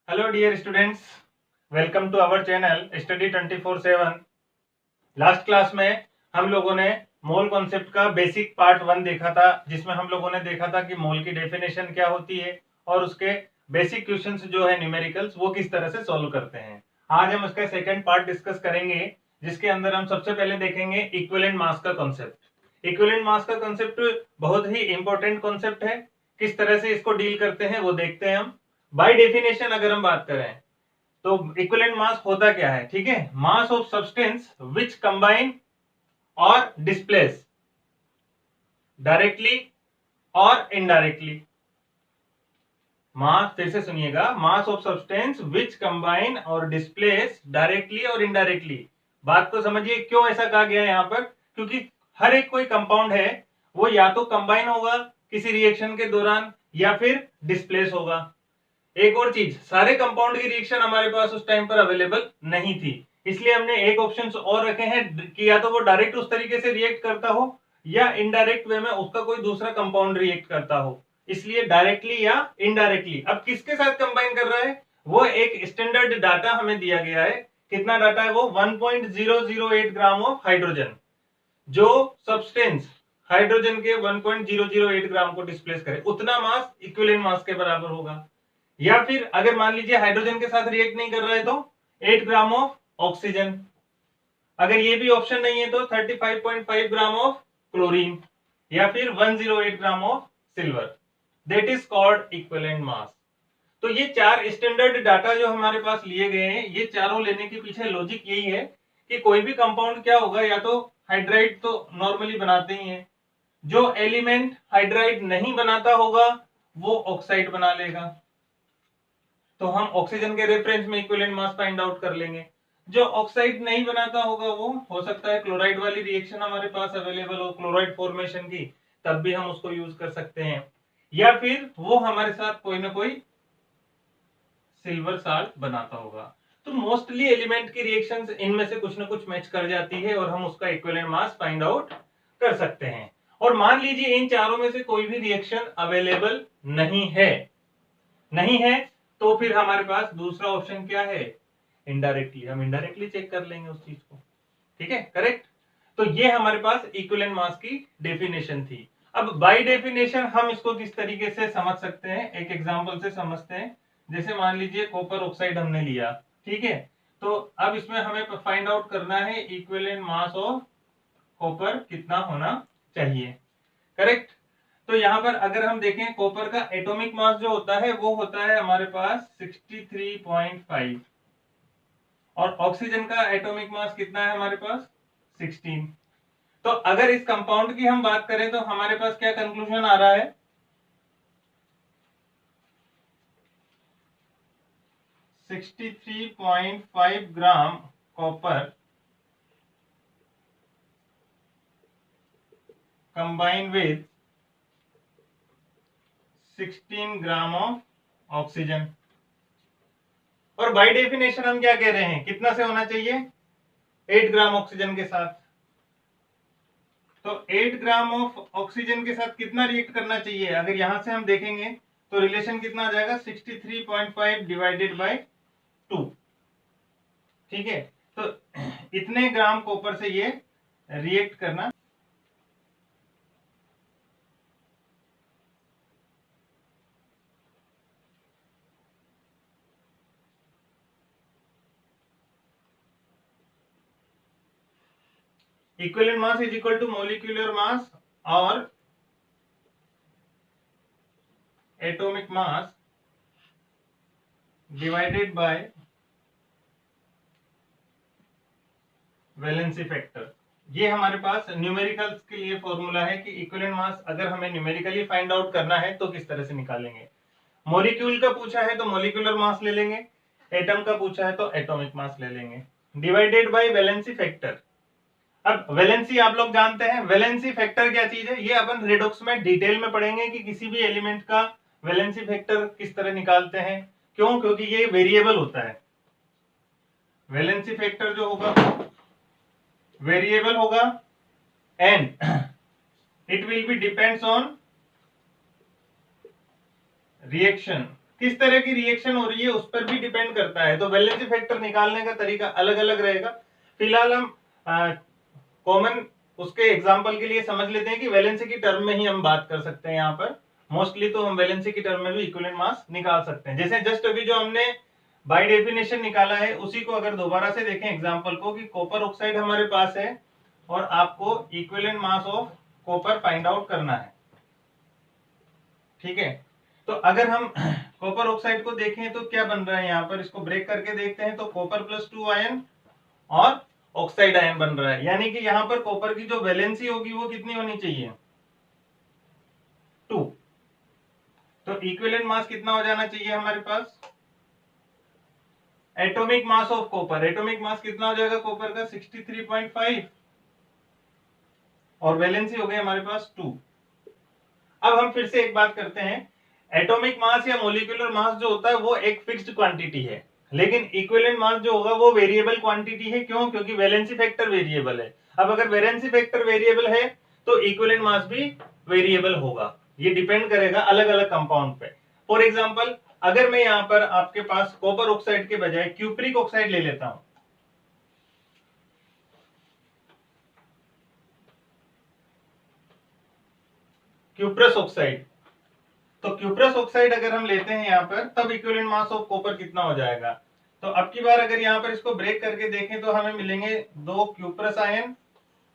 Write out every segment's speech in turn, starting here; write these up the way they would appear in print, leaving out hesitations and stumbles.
Hello dear students, welcome to our channel study 24/7। Last class में हम लोगों ने मोल कॉन्सेप्ट का बेसिक पार्ट 1 देखा था, जिसमें हम लोगों ने देखा था कि मोल की डेफिनेशन क्या होती है और उसके बेसिक क्वेश्चंस जो है न्यूमेरिकल्स वो किस तरह से सॉल्व करते हैं। आज हम उसका सेकंड पार्ट डिस्कस करेंगे, जिसके अंदर हम सबसे पहले देखेंगे इक्विवेलेंट मास का कॉन्सेप्ट। इक्विवेलेंट मास का कॉन्सेप्ट बहुत ही इंपॉर्टेंट कॉन्सेप्ट है। किस तरह से इसको डील करते हैं वो देखते हैं हम। बाय डेफिनेशन अगर हम बात करें तो इक्विवेलेंट मास होता क्या है, ठीक है। Mass of substance which combine और डिस्प्लेस डायरेक्टली और इनडायरेक्टली। मास, फिर से सुनिएगा, mass of substance which combine और डिस्प्लेस डायरेक्टली और इनडायरेक्टली। बात को समझिए, क्यों ऐसा कहा गया है यहां पर, क्योंकि हर एक कोई कंपाउंड है वो या तो कंबाइन होगा किसी रिएक्शन के दौरान या फिर डिस्प्लेस होगा। एक और चीज, सारे कंपाउंड की रिएक्शन हमारे पास उस टाइम पर अवेलेबल नहीं थी, इसलिए हमने एक ऑप्शन और रखे हैं कि या तो वो डायरेक्ट उस तरीके से रिएक्ट करता हो या इनडायरेक्ट वे में उसका कोई दूसरा कंपाउंड रिएक्ट करता हो, इसलिए डायरेक्टली या इनडायरेक्टली। अब किसके साथ कंबाइन कर रहा है, वो एक स्टैंडर्ड डाटा हमें दिया गया है। कितना डाटा है वो, 1.008 ग्राम ऑफ हाइड्रोजन। जो सब्सटेंस हाइड्रोजन के 1.008 ग्राम को डिस्प्लेस करे उतना मास इक्विवेलेंट मास के बराबर होगा। या फिर अगर मान लीजिए हाइड्रोजन के साथ रिएक्ट नहीं कर रहा है तो 8 ग्राम ऑफ ऑक्सीजन। अगर ये भी ऑप्शन नहीं है तो 35.5 ग्राम ऑफ क्लोरीन या फिर 108 gram of silver. That is called equivalent mass. तो ये चार स्टैंडर्ड डाटा जो हमारे पास लिए गए हैं, ये चारों लेने के पीछे लॉजिक यही है कि कोई भी कंपाउंड क्या होगा, या तो हाइड्राइड तो नॉर्मली बनाते ही हैं, जो एलिमेंट हाइड्राइड नहीं बनाता होगा वो ऑक्साइड बना लेगा, तो हम ऑक्सीजन के रेफरेंस में इक्विवेलेंट मास फाइंड आउट कर लेंगे। जो ऑक्साइड नहीं बनाता होगा वो हो सकता है क्लोराइड वाली रिएक्शन हमारे पास अवेलेबल हो, क्लोराइड फॉर्मेशन की, तब भी हम उसको यूज कर सकते हैं। या फिर वो हमारे साथ कोई ना कोई सिल्वर साल्ट बनाता होगा। तो मोस्टली एलिमेंट की रिएक्शंस इनमें से कुछ ना कुछ मैच कर जाती है और हम उसका इक्विवेलेंट मास फाइंड आउट कर सकते हैं। और मान लीजिए इन चारों में से कोई भी रिएक्शन अवेलेबल नहीं है, तो फिर हमारे पास दूसरा ऑप्शन क्या है, इनडायरेक्टली। हम इनडायरेक्टली चेक कर लेंगे उस चीज को, ठीक है, करेक्ट। तो ये हमारे पास इक्विवेलेंट मास की डेफिनेशन थी। अब बाय डेफिनेशन हम इसको किस तरीके से समझ सकते हैं, एक एग्जांपल से समझते हैं। जैसे मान लीजिए कॉपर ऑक्साइड हमने लिया, ठीक है। तो अब इसमें हमें फाइंड आउट करना है इक्विवेलेंट मास ऑफ कॉपर कितना होना चाहिए, करेक्ट। तो यहां पर अगर हम देखें, कॉपर का एटॉमिक मास जो होता है वो होता है हमारे पास 63.5 और ऑक्सीजन का एटॉमिक मास कितना है हमारे पास 16। तो अगर इस कंपाउंड की हम बात करें तो हमारे पास क्या कंक्लूजन आ रहा है, 63.5 gram copper combine with 16 gram of oxygen. और बाय डेफिनेशन हम क्या कह रहे हैं, कितना से होना चाहिए, 8 ग्राम ऑक्सीजन के साथ। तो 8 ग्राम ऑफ ऑक्सीजन के साथ कितना रिएक्ट करना चाहिए, अगर यहां से हम देखेंगे तो रिलेशन कितना आ जाएगा, 63.5 डिवाइडेड बाय 2, ठीक है। तो इतने ग्राम कॉपर से ये रिएक्ट करना। Equivalent mass is equal to molecular mass और atomic mass divided by valency factor. ये हमारे पास न्यूमेरिकल्स के लिए फॉर्मूला है कि इक्विवेलेंट मास अगर हमें न्यूमेरिकली फाइंड आउट करना है तो किस तरह से निकालेंगे। मॉलिक्यूल का पूछा है तो मॉलिक्यूलर मास ले लेंगे, एटम का पूछा है तो एटॉमिक मास ले लेंगे, डिवाइडेड बाय वैलेंसी फैक्टर। अब वैलेंसी आप लोग जानते हैं, वैलेंसी फैक्टर क्या चीज है, ये अपन रेडॉक्स में डिटेल में पढ़ेंगे कि किसी भी एलिमेंट का वैलेंसी फैक्टर किस तरह निकालते हैं। क्यों, क्योंकि ये वेरिएबल होता है। वैलेंसी फैक्टर जो होगा वेरिएबल होगा and it will B depends on reaction किस तरह की रिएक्शन हो रही है उस पर भी डिपेंड करता है। तो वैलेंसी फैक्टर निकालने का तरीका अलग अलग रहेगा। फिलहाल हम कॉमन उसके एग्जांपल के लिए समझ लेते हैं कि वैलेंसी की टर्म में ही हम बात कर सकते हैं। यहाँ पर मोस्टली तो हम वैलेंसी की टर्म में भी इक्विवेलेंट मास निकाल सकते हैं। जैसे जस्ट अभी जो हमने बाय डेफिनेशन निकाला है उसी को अगर दोबारा से देखें एग्जांपल को, कि कॉपर ऑक्साइड हमारे पास है और आपको equivalent mass of copper find out करना है। ठीक है, तो अगर हम कॉपर ऑक्साइड को देखें तो क्या बन रहा है यहाँ पर, इसको ब्रेक करके देखते हैं तो कॉपर प्लस 2 आयन और ऑक्साइड आयन बन रहा है। यानी कि यहाँ पर कॉपर की जो वैलेंसी होगी वो कितनी होनी चाहिए, 2। तो इक्विवेलेंट मास कितना हो जाना चाहिए हमारे पास, atomic mass of copper, atomic mass कितना हो जाएगा कॉपर का 63.5 और वैलेंसी हो गई हमारे पास 2। अब हम फिर से एक बात करते हैं, एटॉमिक मास या मोलिकुलर मास जो होता है वो एक फिक्स्ड क्वांटिटी है, लेकिन इक्विवेलेंट मास जो होगा वो वेरिएबल क्वांटिटी है। क्यों? क्योंकि वैलेंसी फैक्टर वेरिएबल है। अब अगर वैलेंसी फैक्टर वेरिएबल है तो इक्विवेलेंट मास भी वेरिएबल होगा। ये डिपेंड करेगा अलग अलग कंपाउंड पे। फॉर एग्जांपल अगर मैं यहाँ पर आपके पास कॉपर ऑक्साइड के बजाय क्यूप्रिक ऑक्साइड ले लेता हूं, क्यूप्रस ऑक्साइड, तो क्यूप्रस ऑक्साइड अगर हम लेते हैं यहाँ पर तब इक्विवेलेंट मास ऑफ कॉपर कितना हो जाएगा। तो अब की बार अगर यहाँ पर इसको ब्रेक करके देखें तो हमें मिलेंगे 2 क्यूप्रस आयन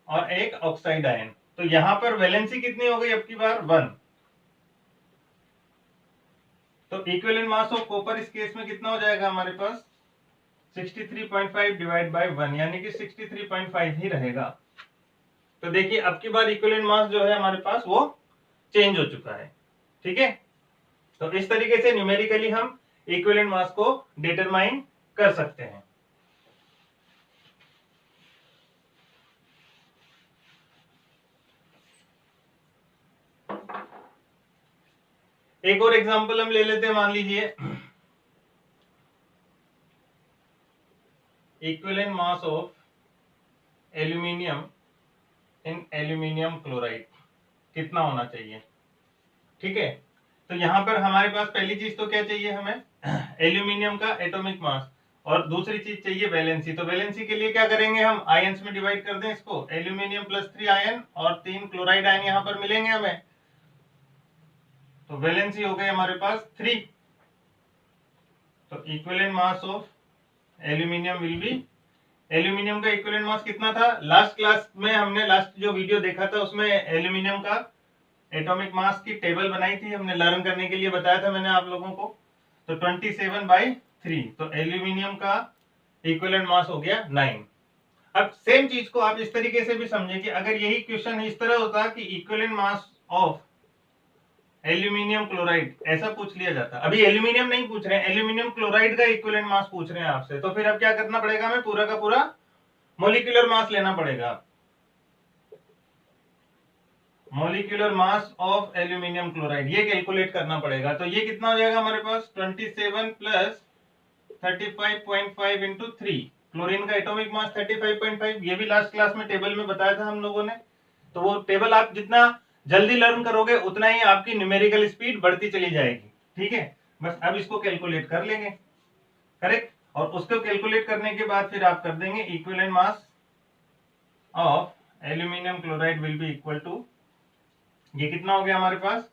और 1 ऑक्साइड आयन। तो यहाँ पर वैलेंसी कितनी हो गई अब की बार 1। तो इक्विवेलेंट मास ऑफ कॉपर इस केस में कितना हो जाएगा हमारे पास 63.5 डिवाइड बाय 1, यानी कि 63.5 ही रहेगा। तो देखिए अब की बार इक्विवेलेंट मास जो है हमारे पास वो चेंज हो चुका है। ठीक है, तो इस तरीके से न्यूमेरिकली हम इक्विवेलेंट मास को डिटरमाइन कर सकते हैं। एक और एग्जांपल हम ले लेते हैं, मान लीजिए equivalent mass of aluminium in aluminium chloride कितना होना चाहिए। ठीक है, तो यहां पर हमारे पास पहली चीज तो क्या चाहिए हमें, एल्यूमिनियम का एटॉमिक मास, और दूसरी चीज चाहिए वैलेंसी। तो वैलेंसी के लिए क्या करेंगे, हम आयंस में डिवाइड कर दें इसको, एल्यूमिनियम प्लस 3 आयन और 3 क्लोराइड आयन यहां पर मिलेंगे हमें। तो वैलेंसी हो गई हमारे पास 3। तो equivalent mass of aluminium will be, aluminium का इक्विवेलेंट मास कितना था, लास्ट क्लास में हमने लास्ट जो वीडियो देखा था उसमें एल्यूमिनियम का एटॉमिक मास की टेबल बनाई थी, हमने लर्न करने के लिए बताया था मैंने आप लोगों को। तो 27/3, तो एल्यूमिनियम का इक्विवेलेंट मास हो गया 9। अब सेम चीज को आप इस तरीके से भी समझे कि अगर यही क्वेश्चन इस तरह होता कि equivalent mass of aluminium chloride ऐसा पूछ लिया जाता, अभी एल्यूमिनियम नहीं पूछ रहे हैं, एल्यूमिनियम क्लोराइड का इक्विवेलेंट मास पूछ रहे हैं आपसे, तो फिर अब क्या करना पड़ेगा, हमें पूरा का पूरा मोलिकुलर मास लेना पड़ेगा, molecular mass of aluminium chloride ये कैलकुलेट करना पड़ेगा। तो ये कितना हो जाएगा हमारे पास 27 प्लस 35.5 इंटू 3, क्लोरीन का एटॉमिक मास 35.5, ये भी लास्ट क्लास में टेबल में बताया था हम लोगों ने। तो वो टेबल आप जितना जल्दी लर्न करोगे उतना ही आपकी न्यूमेरिकल स्पीड बढ़ती चली जाएगी। ठीक है, बस अब इसको कैलकुलेट कर लेंगे, करेक्ट, और उसको कैलकुलेट करने के बाद फिर आप कर देंगे equivalent mass of aluminium chloride will be equal to, ये कितना हो गया हमारे पास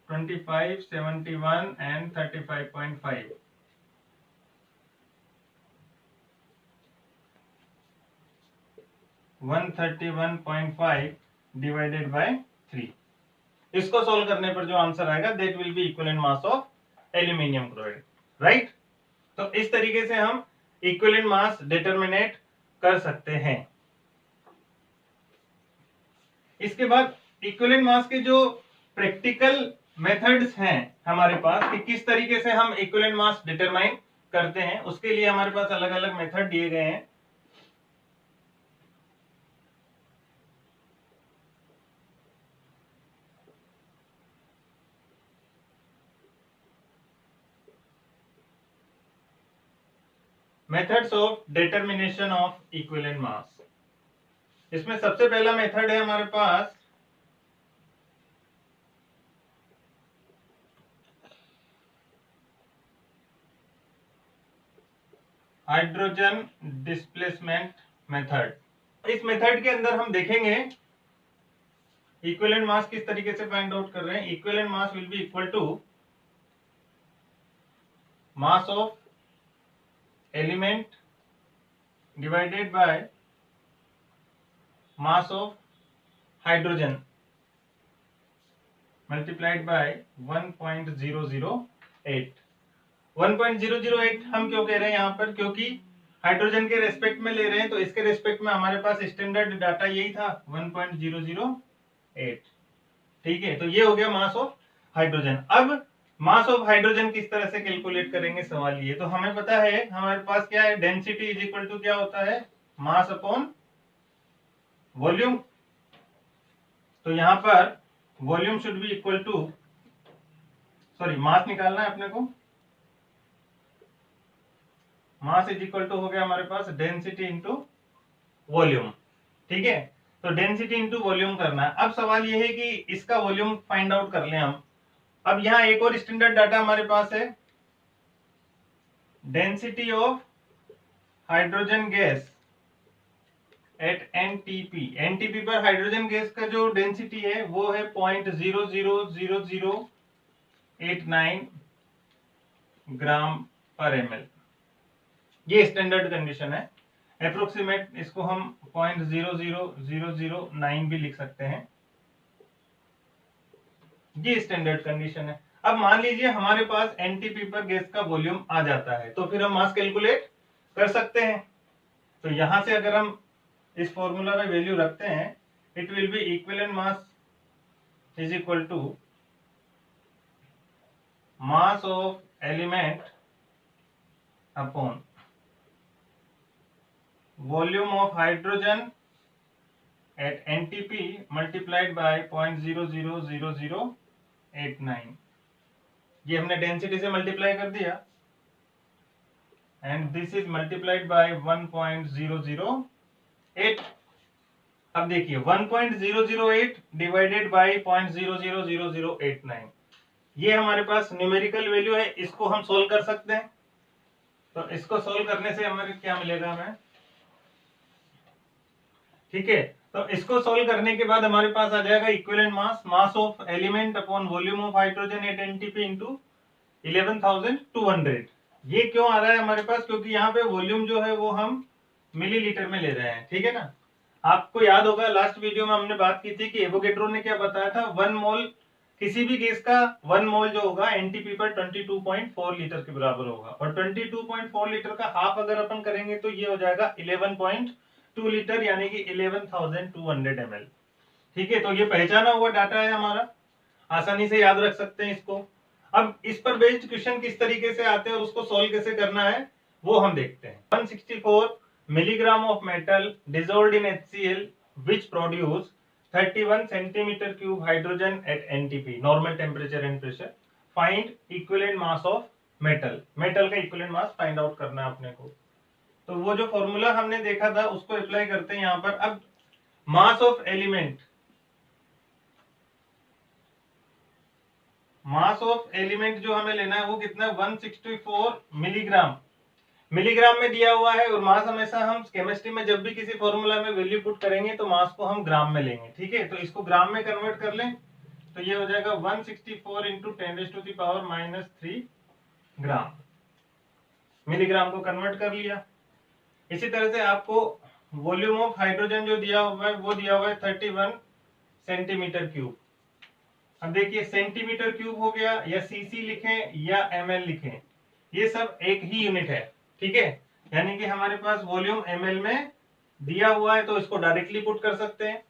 25, 71 एंड 35.5, 131.5 डिवाइडेड बाय 3। इसको सोल्व करने पर जो आंसर आएगा that will be equivalent mass of aluminium chloride, right. तो इस तरीके से हम इक्विवेलेंट मास डिटरमिनेट कर सकते हैं। इसके बाद इक्विवेलेंट मास के जो प्रैक्टिकल मेथड्स हैं हमारे पास कि किस तरीके से हम इक्विवेलेंट मास डिटरमाइन करते हैं, उसके लिए हमारे पास अलग अलग मेथड दिए गए हैं। Methods of determination of equivalent mass, इसमें सबसे पहला मेथड है हमारे पास हाइड्रोजन डिस्प्लेसमेंट मेथड। इस मेथड के अंदर हम देखेंगे इक्विवेलेंट मास किस तरीके से फाइंड आउट कर रहे हैं। Equivalent mass will be equal to mass of element divided by mass of hydrogen multiplied by 1.008। 1.008 हम क्यों कह रहे हैं यहाँ पर, क्योंकि हाइड्रोजन के रेस्पेक्ट में ले रहे हैं, तो इसके रेस्पेक्ट में हमारे पास स्टैंडर्ड डाटा यही था 1.008। ठीक है, तो ये हो गया मास ऑफ हाइड्रोजन। अब मास ऑफ हाइड्रोजन किस तरह से कैलकुलेट करेंगे, सवाल ये। तो हमें पता है हमारे पास क्या है, डेंसिटी इज इक्वल टू क्या होता है, मास अपॉन वॉल्यूम। तो यहां पर volume should be equal to, sorry mass निकालना है अपने को, मास इज इक्वल टू हो गया हमारे पास डेंसिटी इंटू वॉल्यूम। ठीक है, तो डेंसिटी इंटू वॉल्यूम करना है। अब सवाल ये है कि इसका वॉल्यूम फाइंड आउट कर लें हम। अब यहाँ एक और स्टैंडर्ड डाटा हमारे पास है, density of hydrogen gas at NTP. NTP पर हाइड्रोजन गैस का जो डेंसिटी है वो है 0.000089 ग्राम पर ml। ये स्टैंडर्ड कंडीशन है, अप्रोक्सीमेट इसको हम 0.00009 भी लिख सकते हैं। ये स्टैंडर्ड कंडीशन है। अब मान लीजिए हमारे पास एनटीपी पर गैस का वॉल्यूम आ जाता है, तो फिर हम मास कैलकुलेट कर सकते हैं। तो यहां से अगर हम इस फॉर्मूला में वैल्यू रखते हैं, it will be equivalent mass is equal to mass of element upon volume of hydrogen at NTP multiplied by 0.00089। ये हमने डेंसिटी से मल्टीप्लाई कर दिया, and this is multiplied by 1.008। अब देखिए 1.008 डिवाइडेड बाय 0.00089, ये हमारे पास न्यूमेरिकल वैल्यू है, इसको हम सोल्व कर सकते हैं। तो इसको सोल्व करने से हमारे क्या मिलेगा हमें, ठीक है, तो इसको सोल्व करने के बाद हमारे पास आ जाएगा equivalent mass, mass of element upon volume of hydrogen at NTP into 11,200। ये क्यों आ रहा है हमारे पास, क्योंकि यहाँ पे वॉल्यूम जो है वो हम मिलीलीटर में ले रहे हैं। ठीक है ना, आपको याद होगा लास्ट वीडियो में हमने बात की थी कि एवोगैड्रो ने क्या बताया था, 1 मोल किसी भी गैस का 1 मोल जो होगा एनटीपी पर 22.4 लीटर के बराबर होगा, और 22.4 लीटर का हाफ अगर अपन करेंगे तो ये हो जाएगा 11.2 लीटर, यानी कि 11,200 ml। ठीक है, तो ये पहचाना हुआ डाटा है हमारा, आसानी से याद रख सकते हैं इसको। अब इस पर बेस्ड क्वेश्चन किस तरीके से आते हैं और उसको सॉल्व कैसे करना है वो हम देखते हैं। 164 milligram of metal dissolved in HCl which produce 31 centimeter cube hydrogen at NTP, normal temperature and pressure. Find equivalent mass of metal. metal का equivalent mass find out करना है अपने को। तो वो जो फॉर्मूला हमने देखा था उसको अप्लाई करते हैं यहाँ पर। अब मास of element, mass of element जो हमें लेना है वो कितना है, 164 मिलीग्राम। मिलीग्राम में दिया हुआ है, और मास हमेशा हम केमिस्ट्री में जब भी किसी फॉर्मूला में वैल्यू पुट करेंगे तो मास को हम ग्राम में लेंगे। ठीक है, तो इसको ग्राम में कन्वर्ट कर लें तो ये हो जाएगा 164 इंटू 10⁻³ ग्राम। मिलीग्राम को कन्वर्ट कर लिया। इसी तरह से आपको वॉल्यूम ऑफ हाइड्रोजन जो दिया हुआ है वो दिया हुआ है 31 सेंटीमीटर क्यूब। अब देखिए सेंटीमीटर क्यूब हो गया, या सीसी लिखें या एमएल लिखें, ये सब एक ही यूनिट है। ठीक है, यानी कि हमारे पास वॉल्यूम एमएल में दिया हुआ है तो इसको डायरेक्टली पुट कर सकते हैं।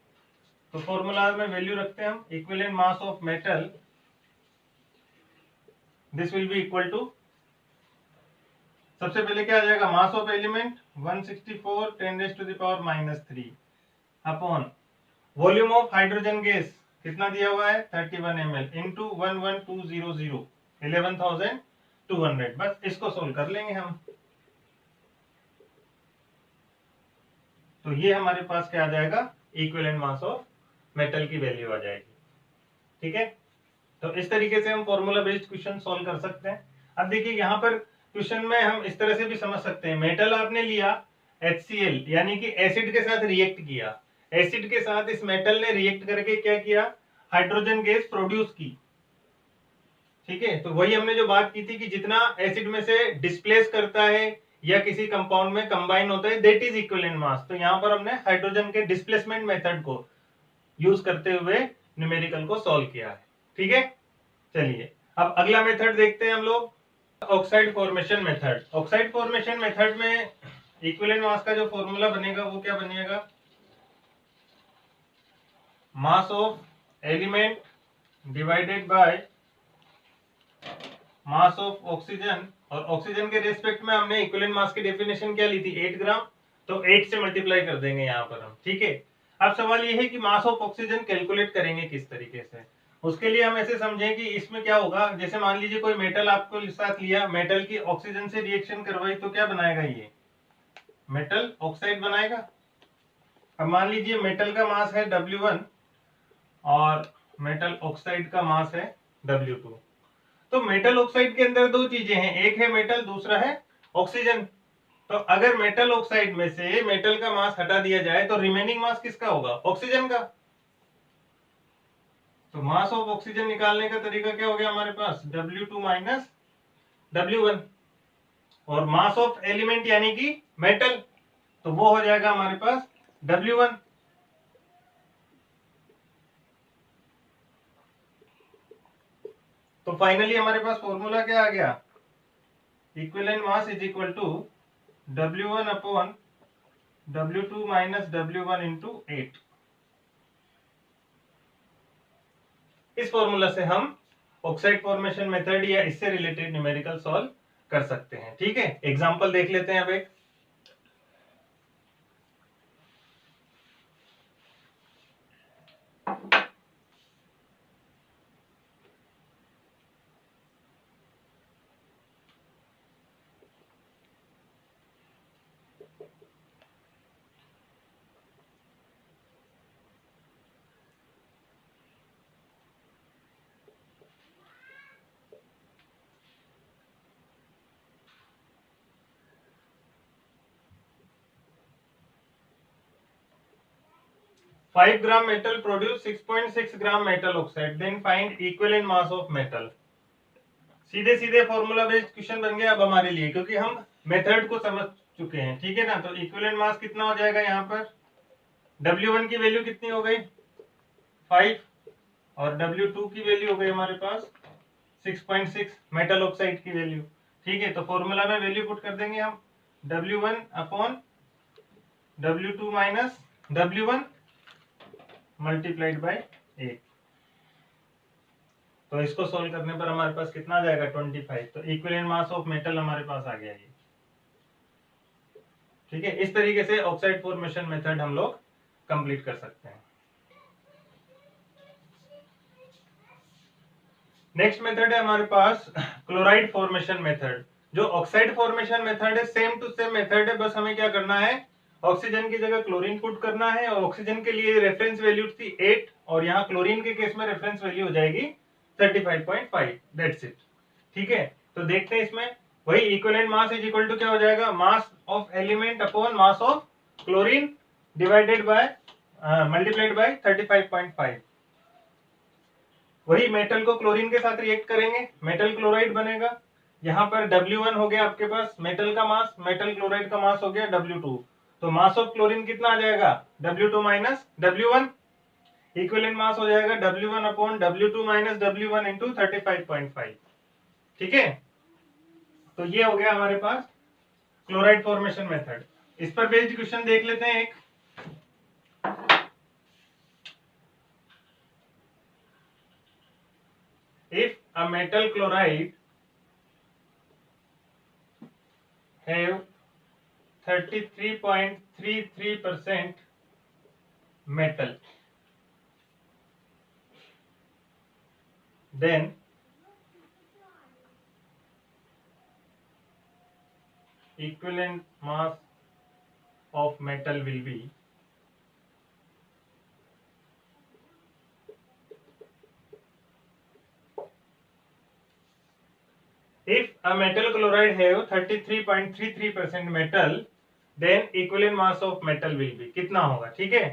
तो फॉर्मूला में वैल्यू रखते हैं हम, equivalent mass of metal, this will be equal to, सबसे पहले क्या आ जाएगा, mass of element 164 10⁻³ upon volume of hydrogen gas कितना दिया हुआ है 31 ml इंटू 11200 11,200। बस इसको सोल्व कर लेंगे हम, तो ये हमारे पास क्या आ जाएगा, इक्विवेलेंट मास ऑफ मेटल की वैल्यू आ जाएगी। ठीक है, तो इस तरीके से हम फॉर्मूला बेस्ड क्वेश्चन सॉल्व कर सकते हैं। अब देखिए यहाँ पर क्वेश्चन में हम इस तरह से भी समझ सकते हैं, मेटल आपने लिया HCl यानी कि एसिड के साथ रिएक्ट किया, एसिड के साथ इस मेटल ने रिएक्ट करके क्या किया, हाइड्रोजन गैस प्रोड्यूस की। ठीक है, तो वही हमने जो बात की थी कि जितना एसिड में से डिस्प्लेस करता है या किसी कंपाउंड में कंबाइन होता है दैट इज इक्विवेलेंट मास। तो यहां पर हमने हाइड्रोजन के डिस्प्लेसमेंट मेथड को यूज करते हुए न्यूमेरिकल को सॉल्व किया है। ठीक है, चलिए अब अगला मेथड देखते हैं हम लोग, oxide formation method. Oxide formation method में इक्विवेलेंट मास का जो फॉर्मूला बनेगा वो क्या बनेगा, मास of element divided by mass of oxygen, और ऑक्सीजन के रेस्पेक्ट में हमने इक्विवेलेंट मास की डेफिनेशन क्या ली थी, 8 ग्राम, तो 8 से मल्टीप्लाई कर देंगे यहाँ पर हम। ठीक है, अब सवाल ये है कि मास ऑफ ऑक्सीजन कैलकुलेट करेंगे किस तरीके से। उसके लिए हम ऐसे समझें कि इसमें क्या होगा, जैसे मान लीजिए कोई मेटल आपको साथ लिया, मेटल की ऑक्सीजन से रिएक्शन करवाई, तो क्या बनाएगा, ये मेटल ऑक्साइड बनाएगा। अब मान लीजिए मेटल का मास है W1 और मेटल ऑक्साइड का मास है W2। तो मेटल ऑक्साइड के अंदर दो चीजें हैं, एक है मेटल, दूसरा है ऑक्सीजन। तो अगर मेटल ऑक्साइड में से मेटल का मास हटा दिया जाए तो रिमेनिंग मास किसका होगा, ऑक्सीजन का। तो मास ऑफ ऑक्सीजन निकालने का तरीका क्या हो गया हमारे पास, W2 माइनस W1, और मास ऑफ एलिमेंट यानी कि मेटल, तो वो हो जाएगा हमारे पास W1। तो फाइनली हमारे पास फॉर्मूला क्या आ गया, equivalent mass is equal to W1 upon W2 minus W1 into 8। इस फॉर्मूला से हम ऑक्साइड फॉर्मेशन मेथड या इससे रिलेटेड न्यूमेरिकल सॉल्व कर सकते हैं। ठीक है, एग्जांपल देख लेते हैं अब एक। 5 gram metal produce 6.6 gram metal oxide, then find equivalent mass of metal। सीधे सीधे फॉर्मूला बेस्ड क्वेश्चन बन गया अब हमारे लिए, क्योंकि हम मेथड को समझ चुके हैं। ठीक है ना, तो इक्विवेलेंट मास कितना हो जाएगा यहाँ पर, W1 की वैल्यू कितनी हो गई 5, और W2 की वैल्यू हो गई हमारे पास 6.6 मेटल ऑक्साइड की वैल्यू। ठीक है, तो फॉर्मूला में वैल्यू पुट कर देंगे हम, W1 upon W2 minus W1 multiplied by 8। तो इसको सोल्व करने पर हमारे पास कितना आ जाएगा 25। तो इक्विवेलेंट मास ऑफ मेटल हमारे पास आ गया ये। ठीक है, इस तरीके से ऑक्साइड फॉर्मेशन मेथड हम लोग कंप्लीट कर सकते हैं। नेक्स्ट मेथड है हमारे पास क्लोराइड फॉर्मेशन मेथड। जो ऑक्साइड फॉर्मेशन मेथड है सेम टू सेम मेथड है, बस हमें क्या करना है, ऑक्सीजन की जगह क्लोरीन पुट करना है, और ऑक्सीजन के लिए रेफरेंस वैल्यू थी 8 और यहाँ क्लोरीन के केस में रेफरेंस वैल्यू हो जाएगी 35.5, दैट्स इट। ठीक है, तो देखते हैं इसमें वही equivalent mass is equal to क्या हो जाएगा, mass of element upon mass of chlorine divided by multiplied by 35.5। वही मेटल को क्लोरीन के साथ रिएक्ट करेंगे, मेटल क्लोराइड बनेगा। यहाँ पर W1 हो गया आपके पास मेटल का मास, मेटल क्लोराइड का मास हो गया W2। तो मास ऑफ क्लोरीन कितना आ जाएगा, W2 minus W1, equivalent mass हो जाएगा W1 upon W2 minus W1 into 35.5। ठीक है, तो ये हो गया हमारे पास क्लोराइड फॉर्मेशन मेथड। इस पर बेस्ड क्वेश्चन देख लेते हैं एक। If a metal chloride have 33.33% metal, then equivalent mass of metal will be if a metal chloride have 33.33% metal, then equivalent mass of metal will be कितना होगा? ठीक है,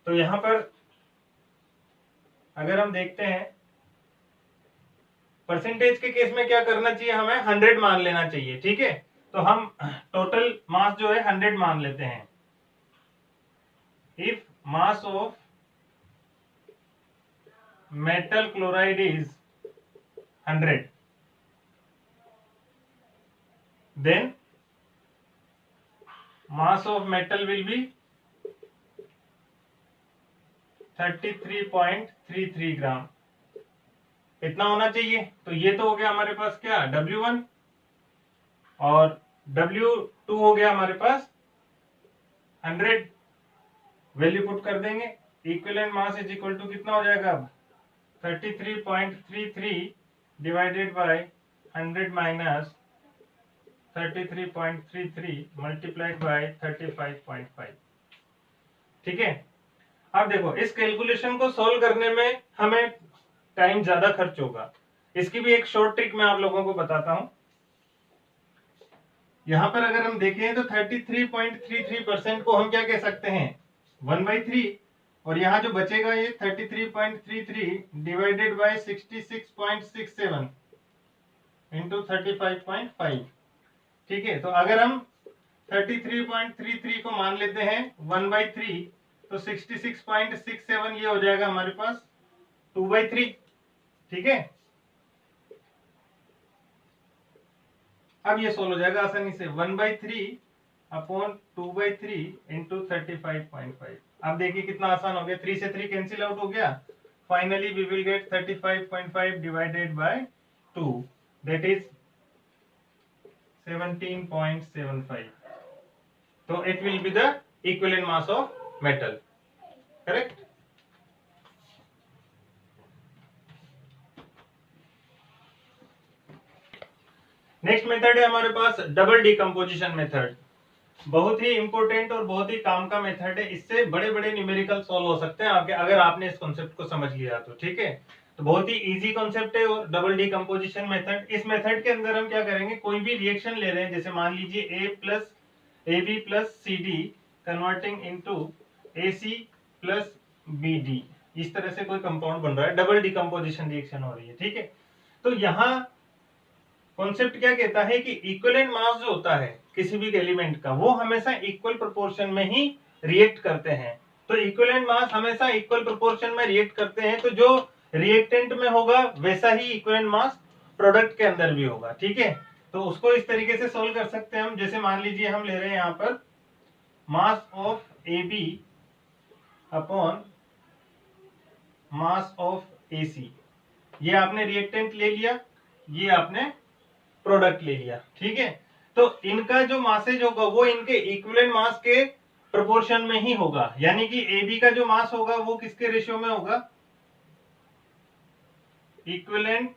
तो यहां पर अगर हम देखते हैं परसेंटेज के केस में क्या करना चाहिए, हमें 100 मान लेना चाहिए। ठीक है, तो हम टोटल मास जो है 100 मान लेते हैं। If mass of metal chloride is 100, then mass of metal will be 33.33 ग्राम, इतना होना चाहिए। तो ये तो हो गया हमारे पास क्या, W1, और W2 हो गया हमारे पास 100। वैल्यू पुट कर देंगे, equivalent mass is equal to कितना हो जाएगा अब, 33.33 divided by 100 minus 33.33 multiplied by 35.5। ठीक है, अब देखो इस कैलकुलेशन को सॉल्व करने में हमें टाइम ज्यादा खर्च होगा। इसकी भी एक शॉर्ट ट्रिक मैं आप लोगों को बताता हूं। यहां पर अगर हम देखें तो 33.33% को हम क्या कह सकते हैं, 1/3, और यहां जो बचेगा ये 33.33 डिवाइडेड बाय 66.67 इंटू 35.5। ठीक है, तो अगर हम 33.33 को मान लेते हैं 1/3, तो 66.67 ये हो जाएगा हमारे पास 2/3। ठीक है, अब ये सोल्व हो जाएगा आसानी से, 1/3 अपॉन 2/3 इंटू 35.5। अब देखिए कितना आसान हो गया, 3 से 3 कैंसिल आउट हो गया। Finally we will get 35.5 divided by 2, that is 17.75। तो it will be the equivalent mass of metal, correct. Next method है हमारे पास डबल डिकम्पोजिशन मेथड। बहुत ही इंपॉर्टेंट और बहुत ही काम का मेथड है। इससे बड़े बड़े न्यूमेरिकल सॉल्व हो सकते हैं आपके, अगर आपने इस कॉन्सेप्ट को समझ लिया तो। ठीक है, तो बहुत ही इजी कॉन्सेप्ट है डबल डिकम्पोजिशन मेथड। इस मेथड के अंदर हम क्या करेंगे, कोई भी रिएक्शन ले रहे हैं, जैसे मान लीजिए AB plus CD converting into AC plus BD, इस तरह से कोई कंपाउंड बन रहा है, डबल डिकम्पोजिशन रिएक्शन हो रही है। ठीक है, तो यहाँ कॉन्सेप्ट क्या कहता है कि इक्विवेलेंट मास जो होता है किसी भी एलिमेंट का, वो हमेशा इक्वल प्रोपोर्शन में ही रिएक्ट करते हैं। तो इक्विवेलेंट मास हमेशा इक्वल प्रोपोर्शन में रिएक्ट करते हैं, तो जो रिएक्टेंट में होगा वैसा ही इक्विवेलेंट मास प्रोडक्ट के अंदर भी होगा। ठीक है, तो उसको इस तरीके से सोल्व कर सकते हैं हम। जैसे मान लीजिए हम ले रहे हैं यहाँ पर mass of AB upon mass of AC, ये आपने रिएक्टेंट ले लिया, ये आपने प्रोडक्ट ले लिया। ठीक है, तो इनका जो मासेज होगा वो इनके इक्विवेलेंट मास के प्रोपोर्शन में ही होगा, यानी कि AB का जो मास होगा वो किसके रेशियो में होगा, equivalent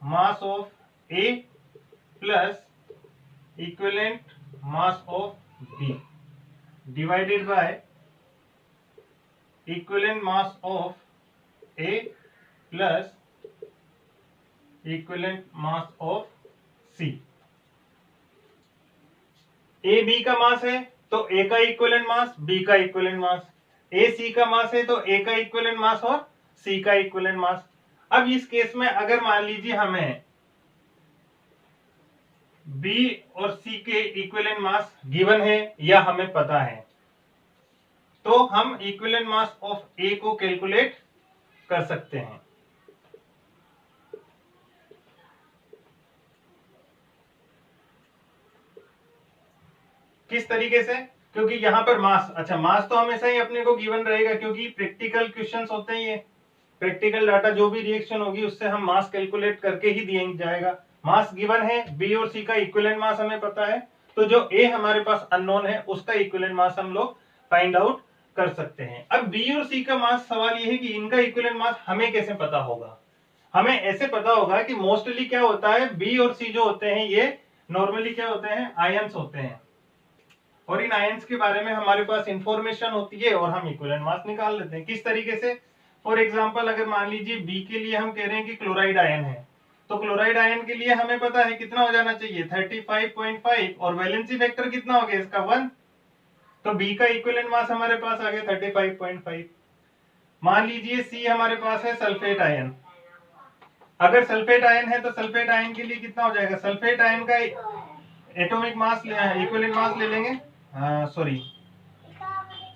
mass of A plus equivalent mass of B divided by equivalent mass of A plus equivalent mass of C। A B का मास है तो A का इक्विवेलेंट मास, B का इक्विवेलेंट मास, A C का मास है तो A का इक्विवेलेंट मास और C का इक्विवेलेंट मास। अब इस केस में अगर मान लीजिए हमें B और C के इक्विवेलेंट मास गिवन है या हमें पता है, तो हम इक्विवेलेंट मास ऑफ A को कैलकुलेट कर सकते हैं। किस तरीके से, क्योंकि यहाँ पर मास, अच्छा मास तो हमेशा ही अपने को गिवन रहेगा, क्योंकि प्रैक्टिकल क्वेश्चंस होते हैं, ये प्रैक्टिकल डाटा जो भी रिएक्शन होगी उससे हम मास कैलकुलेट करके ही दिया जाएगा। मास गिवन है, B और C का इक्विवेलेंट मास हमें पता है, तो जो A हमारे पास अननोन है उसका इक्विवेलेंट मास हम लोग फाइंड आउट कर सकते हैं। अब B और C का मास, सवाल ये है कि इनका इक्विवेलेंट मास हमें कैसे पता होगा। हमें ऐसे पता होगा कि मोस्टली क्या होता है, B और C जो होते हैं ये नॉर्मली क्या होते हैं, आयंस होते हैं, और इन आयंस के बारे में हमारे पास इंफॉर्मेशन होती है और हम इक्विवेलेंट मास निकाल लेते हैं। किस तरीके से, फॉर एग्जांपल अगर मान लीजिए B के लिए हम कह रहे हैं कि क्लोराइड आयन है, तो क्लोराइड आयन के लिए हमें पता है कितना हो जाना चाहिए 35.5 और वैलेंसी फैक्टर कितना हो गया इसका 1। तो बी का इक्विवेलेंट मास हमारे पास आ गया 35.5। मान लीजिए सी हमारे पास है सल्फेट आयन। अगर सल्फेट आयन है तो सल्फेट आयन के लिए कितना हो जाएगा, सल्फेट आयन का एटॉमिक मास इक्विवेलेंट मास ले लेंगे, सॉरी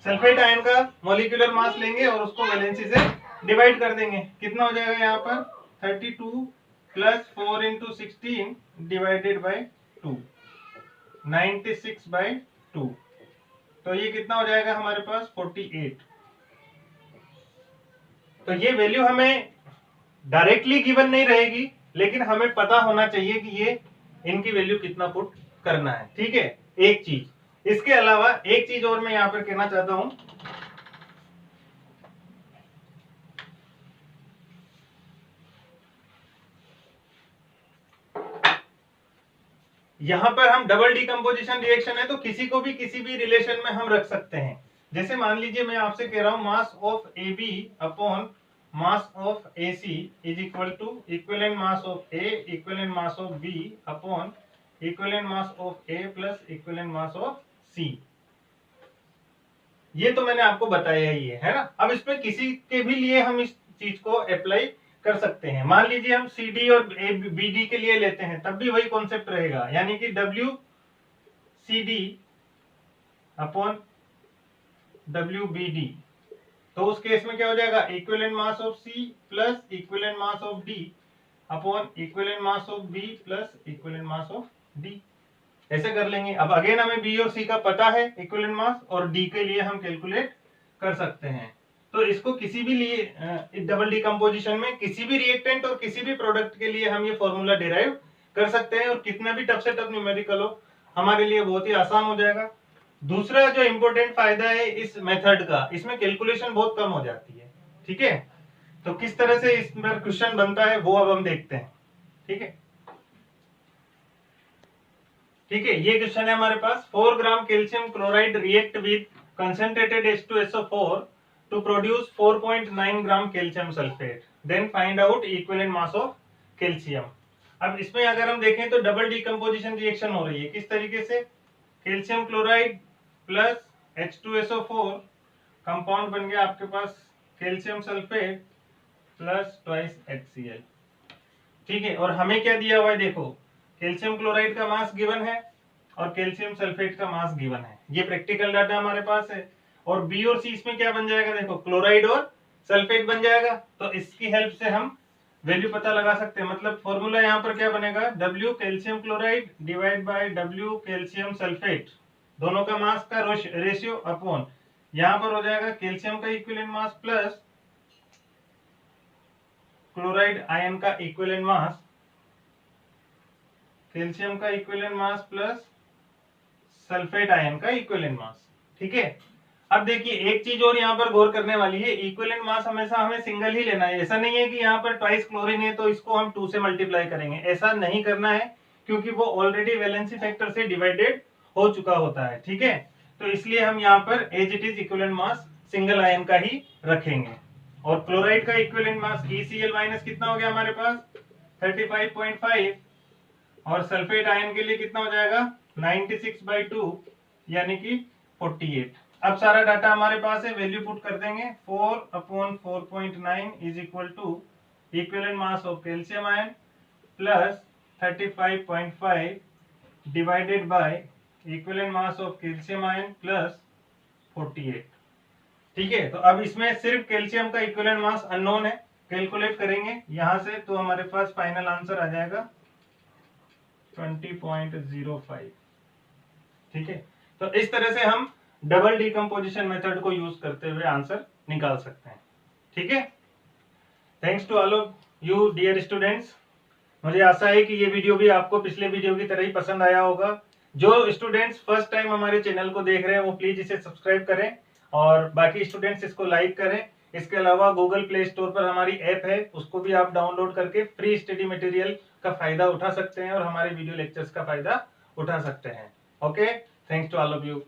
सल्फेट आयन का मॉलिक्यूलर मास लेंगे और उसको वैलेंसी से डिवाइड कर देंगे। कितना हो जाएगा यहाँ पर 32 प्लस 4 इंटू 16 डिवाइडेड बाई 2, 96/2। तो ये कितना हो जाएगा हमारे पास 48। तो ये वैल्यू हमें डायरेक्टली गिवन नहीं रहेगी, लेकिन हमें पता होना चाहिए कि ये इनकी वैल्यू कितना पुट करना है। ठीक है, एक चीज। इसके अलावा एक चीज और मैं यहां पर कहना चाहता हूं, यहां पर हम डबल डिकम्पोजिशन रिएक्शन है तो किसी को भी किसी भी रिलेशन में हम रख सकते हैं। जैसे मान लीजिए मैं आपसे कह रहा हूं mass of A B upon mass of A C is equal to equivalent mass of A equivalent mass of B upon equivalent mass of A plus equivalent mass of C. ये तो मैंने आपको बताया ही है ना। अब इसमें किसी के भी लिए हम इस चीज को अप्लाई कर सकते हैं। मान लीजिए हम सी डी और बी डी के लिए लेते हैं, तब भी वही कॉन्सेप्ट रहेगा, यानी कि W C D upon W B D. तो उस केस में क्या हो जाएगा, equivalent mass of C plus equivalent mass of D upon equivalent mass of B plus equivalent mass of D. ऐसे कर लेंगे। अब अगेन हमें बी और सी का पता है इक्विवेलेंट मास, और डी के लिए हम कैलकुलेट कर सकते हैं। तो इसको किसी भी लिए डबल डिकम्पोजिशन में किसी भी रिएक्टेंट और किसी भी प्रोडक्ट के लिए हम ये फॉर्मूला डिराइव कर सकते हैं, और कितना भी टफ से टफ न्यूमेरिकल हो हमारे लिए बहुत ही आसान हो जाएगा। दूसरा जो इंपॉर्टेंट फायदा है इस मेथड का, इसमें कैलकुलेशन बहुत कम हो जाती है। ठीक है, तो किस तरह से इस पर क्वेश्चन बनता है वो अब हम देखते हैं। ठीक है, ठीक है, ये क्वेश्चन है हमारे पास। 4 gram calcium chloride react with concentrated H2SO4 to produce 4.9 gram calcium sulphate, then find out equivalent mass of calcium. अब इसमें अगर हम देखें तो डबल डिकम्पोजिशन रिएक्शन हो रही है। किस तरीके से, calcium chloride plus H2SO4 compound बन गया आपके पास calcium sulphate plus twice HCl। ठीक है, और हमें क्या दिया हुआ है, देखो कैल्शियम क्लोराइड का मास गिवन है और कैल्शियम सल्फेट का मास गिवन है। ये प्रैक्टिकल डाटा हमारे पास है। और बी और सी इसमें क्या बन जाएगा, देखो क्लोराइड और सल्फेट बन जाएगा। तो इसकी हेल्प से हम वैल्यू पता लगा सकते हैं। मतलब फॉर्मूला यहाँ पर क्या बनेगा, W calcium chloride divide by W calcium sulphate, दोनों का मास का रेशियो अपॉन यहाँ पर हो जाएगा कैल्शियम का equivalent mass plus chloride ion का इक्विवेलेंट मास, कैल्शियम का equivalent mass plus sulphate ion का इक्विवेलेंट मास। ठीक है, अब देखिए एक चीज और यहाँ पर गौर करने वाली है, इक्विवेलेंट मास हमेशा हमें सिंगल ही लेना है। ऐसा नहीं है कि यहाँ पर ट्वाइस क्लोरीन है तो इसको हम 2 से मल्टीप्लाई करेंगे, ऐसा नहीं करना है, क्योंकि वो ऑलरेडी वैलेंसी फैक्टर से डिवाइडेड हो चुका होता है। ठीक है, तो इसलिए हम यहाँ पर as it is equivalent mass single ion का ही रखेंगे। और क्लोराइड का इक्विवेलेंट मास ECl माइनस कितना हो गया हमारे पास 35.5, और सल्फेट आयन के लिए कितना हो जाएगा 96/2 यानी कि 48। अब सारा डाटा हमारे पास है, वैल्यू पुट कर देंगे। 4/4.9 is equal to equivalent mass of calcium ion plus 35.5 divided by equivalent mass of calcium ion plus 48। ठीक है, तो अब इसमें सिर्फ कैल्शियम का इक्विवेलेंट मास अननोन है, कैलकुलेट करेंगे यहां से तो हमारे पास फाइनल आंसर आ जाएगा 20.05। ठीक है, तो इस तरह से हम डबल डिकम्पोजिशन मेथड को यूज करते हुए आंसर निकाल सकते हैं। ठीक है, thanks to all of you dear students. मुझे आशा है कि ये वीडियो भी आपको पिछले वीडियो की तरह ही पसंद आया होगा। जो स्टूडेंट्स फर्स्ट टाइम हमारे चैनल को देख रहे हैं वो प्लीज इसे सब्सक्राइब करें, और बाकी स्टूडेंट्स इसको लाइक करें। इसके अलावा गूगल प्ले स्टोर पर हमारी ऐप है, उसको भी आप डाउनलोड करके फ्री स्टडी मटेरियल का फायदा उठा सकते हैं और हमारे वीडियो लेक्चर्स का फायदा उठा सकते हैं। Okay, thanks to all of you.